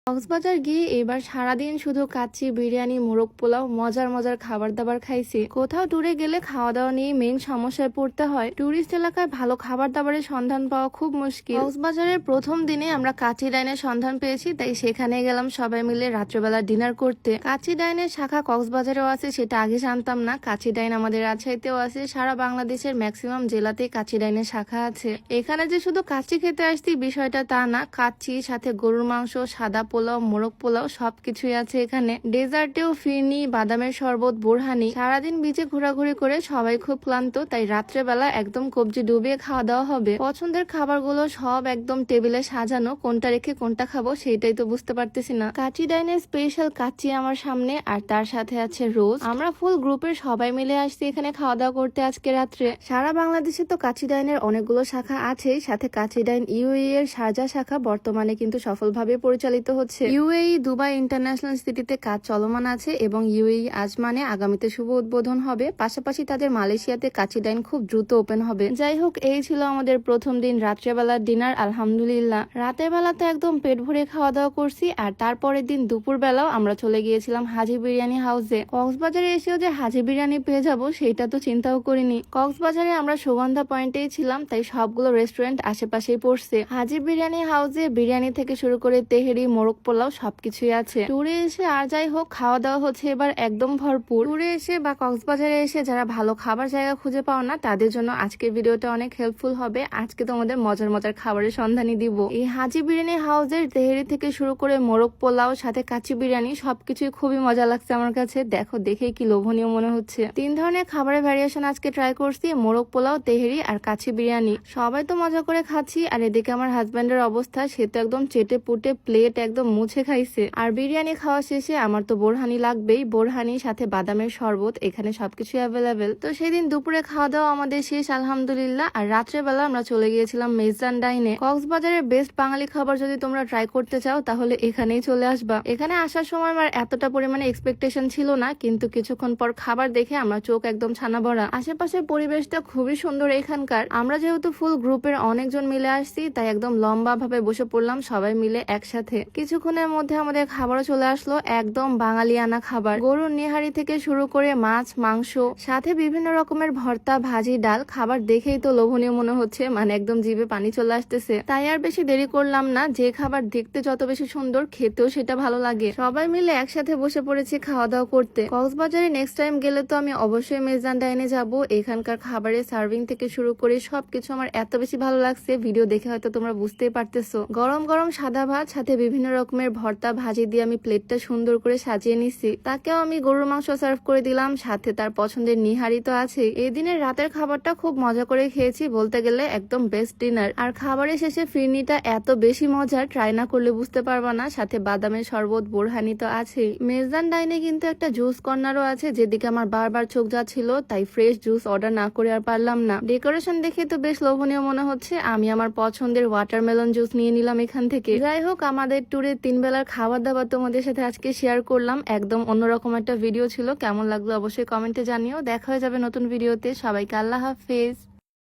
কক্সবাজার গিয়ে এবার সারাদিন শুধু কাচ্চি, বিরিয়ানি, মোরগ পোলাও, মজার মজার খাবার দাবার খাইছি। কোথাও ট্যুরে গেলে খাওয়া দাওয়া নিয়ে মেইন সমস্যায় পড়তে হয়। ট্যুরিস্ট এলাকায় ভালো খাবার দাবারের সন্ধান পাওয়া খুব মুশকিল। কক্সবাজারের প্রথম দিনে আমরা কাচ্চি ডাইনের সন্ধান পেয়েছি, তাই সেখানে গেলাম সবাই মিলে রাত্রেবেলা ডিনার করতে। কাচ্চি ডাইনের শাখা কক্সবাজারেও আছে, সেটা আগে জানতাম না। কাচ্চি ডাইন আমাদের রাজশাহীতেও আছে। সারা বাংলাদেশের ম্যাক্সিমাম জেলাতেই কাচ্চি ডাইনের শাখা আছে। এখানে যে শুধু কাচ্চি খেতে আসছি বিষয়টা তা না, কাচ্চি সাথে গরুর মাংস, সাদা পোলাও, মোরগ পোলাও সবকিছুই আছে এখানে। ডেজার্টেও ফিরনি, বাদামের শরবত, বোরহানি। সারাদিন বিচে ঘোরাঘুরি করে সবাই খুব ক্লান্ত, তাই রাত্রেবেলা একদম কবজি ডুবিয়ে খাওয়া দাওয়া হবে। পছন্দের খাবারগুলো সব একদম টেবিলে সাজানো, কোনটা রেখে কোনটা খাবো সেটাই তো বুঝতে পারতেছি না। কাচ্চি ডাইনের স্পেশাল কাচ্চি আমার সামনে, আর তার সাথে আছে রোজ। আমরা ফুল গ্রুপের সবাই মিলে আসছি এখানে খাওয়া দাওয়া করতে আজকে রাত্রে। সারা বাংলাদেশে তো কাচ্চি ডাইনের অনেকগুলো শাখা আছেই, সাথে কাচ্চি ডাইন ইউএই এর শারজা শাখা বর্তমানে কিন্তু সফলভাবে পরিচালিত হচ্ছে। ইউএই দুবাই ইন্টারন্যাশনাল সিটিতে কাজ চলমান আছে এবং ইউএই আজমানে আগামীতে শুভ উদ্বোধন হবে। পাশাপাশি তাদের মালয়েশিয়াতে কাচ্চি ডাইন খুব দ্রুত ওপেন হবে। যাই হোক, এই ছিল আমাদের প্রথম দিন রাত্রেবেলার ডিনার। আলহামদুলিল্লাহ, রাতের বেলা তো একদম পেট ভরে খাওয়া দাওয়া করছি। আর তারপরের দিন দুপুর বেলাও আমরা চলে গিয়েছিলাম হাজি বিরিয়ানি হাউসে। কক্সবাজারে এসেও যে হাজি বিরিয়ানি পেয়ে যাবো সেটা তো চিন্তাও করিনি। কক্সবাজারে আমরা সুগন্ধা পয়েন্টেই ছিলাম, তাই সবগুলো রেস্টুরেন্ট আশেপাশেই পড়ছে। হাজি বিরিয়ানি হাউসে বিরিয়ানি থেকে শুরু করে তেহেরি, মোরগ পোলাও সবকিছুই আছে। ট্যুরে এসে আর যাই হোক, খাওয়া দাওয়া হচ্ছে এবার একদম ভরপুর। ট্যুরে এসে বা কক্সবাজারে এসে যারা ভালো খাবার জায়গা খুঁজে পাও না, তাদের জন্য আজকের ভিডিওটা অনেক হেল্পফুল হবে। আজকে তোমাদের মজার মজার খাবারের সন্ধানই দিব। এই হাজি বিরিয়ানি হাউসের তেহেরি থেকে শুরু করে মোরগ পোলাও সাথে কাচ্চি বিরিয়ানি সবকিছুই খুবই মজা লাগছে আমার কাছে। দেখো, দেখেই কি লোভনীয় মনে হচ্ছে। 3 ধরনের খাবারের ভ্যারিয়েশন আজকে ট্রাই করছি, মোরগ পোলাও, তেহেরি আর কাচ্চি বিরিয়ানি। সবাই তো মজা করে খাচ্ছি, আর এদিকে আমার হাজব্যান্ডের অবস্থা, সে তো একদম চেটে পুটে প্লেট একদম মুছে খাইছে। আর বিরিয়ানি খাওয়া শেষে আমার তো বোরহানি লাগবেই। বোরহানি সাথে বাদামের শরবত, এখানে সবকিছু অ্যাভেলেবেল। তো সেদিন দুপুরে খাওয়া দাওয়া আমাদের শেষ আলহামদুলিল্লাহ। আর রাত্রেবেলা আমরা চলে গিয়েছিলাম মেজদান ডাইনে। কক্সবাজারের বেস্ট বাঙালি খাবার যদি তোমরা ট্রাই করতে চাও তাহলে এখানেই চলে আসবা। এখানে আসার সময় আমার এতটা পরিমাণে এক্সপেকটেশন ছিল না, কিন্তু কিছুক্ষণ পর খাবার দেখে আমার চোখ একদম ছানা ভরা। আশেপাশের পরিবেশটা খুবই সুন্দর এখানকার। আমরা যেহেতু ফুল গ্রুপের অনেকজন মিলে আসছি, তাই একদম লম্বা ভাবে বসে পড়লাম সবাই মিলে একসাথে। কিছুক্ষণের মধ্যে আমাদের খাবারও চলে আসলো, একদম বাঙালিয়ানা খাবার। গরুর নিহারি থেকে শুরু করে মাছ, মাংস, সাথে বিভিন্ন রকমের ভর্তা, ভাজি, ডাল। খাবার দেখেই তো লোভনীয় মনে হচ্ছে, মানে একদম জিভে পানি চলে আসতেছে। তাই আর বেশি দেরি করলাম না। যে খাবার দেখতে যত বেশি সুন্দর, খেতেও সেটা ভালো লাগে। সবাই মিলে একসাথে বসে পড়েছি খাওয়া দাওয়া করতে। কক্সবাজারে নেক্সট টাইম গেলে তো আমি অবশ্যই মেজদান ডাইনে যাব। এখানকার খাবারের সার্ভিং থেকে শুরু করে সবকিছু আমার এত বেশি ভালো লাগছে, ভিডিও দেখে হয়তো তোমরা বুঝতেই পারতেছো। গরম গরম সাদা ভাত সাথে বিভিন্ন রকমের ভর্তা, ভাজি দিয়ে আমি প্লেটটা সুন্দর করে সাজিয়ে নিছি। তাকেও আমি গরুর মাংস সার্ভ করে দিলাম, সাথে তার পছন্দের নিহারি তো আছে। এই দিনের রাতের খাবারটা খুব মজা করে খেয়েছি, বলতে গেলে একদম বেস্ট ডিনার। আর খাবারের শেষে ফিরনিটা এত বেশি মজার, ট্রাই না করলে বুঝতে পারবা না। সাথে বাদামের শরবত, বোরহানি তো আছে। মেজদান ডাইনে কিন্তু একটা জুস কর্নারও আছে, যেদিকে আমার বারবার চোখ যাচ্ছিল, তাই ফ্রেশ জুস অর্ডার না করে আর পারলাম না। ডেকোরেশন দেখে তো বেশ লোভনীয় মনে হচ্ছে। আমি আমার পছন্দের ওয়াটারমেলন জুস নিয়ে নিলাম এখান থেকে। যাই হোক, আমাদের ট্যুরে 3 বেলার খাবার দাবার তোমাদের সাথে আজকে শেয়ার করলাম। একদম অন্যরকম একটা ভিডিও ছিল। কেমন লাগলো অবশ্যই কমেন্টে জানিও। দেখা হয়ে যাবে নতুন ভিডিওতে। সবাইকে আল্লাহ হাফেজ।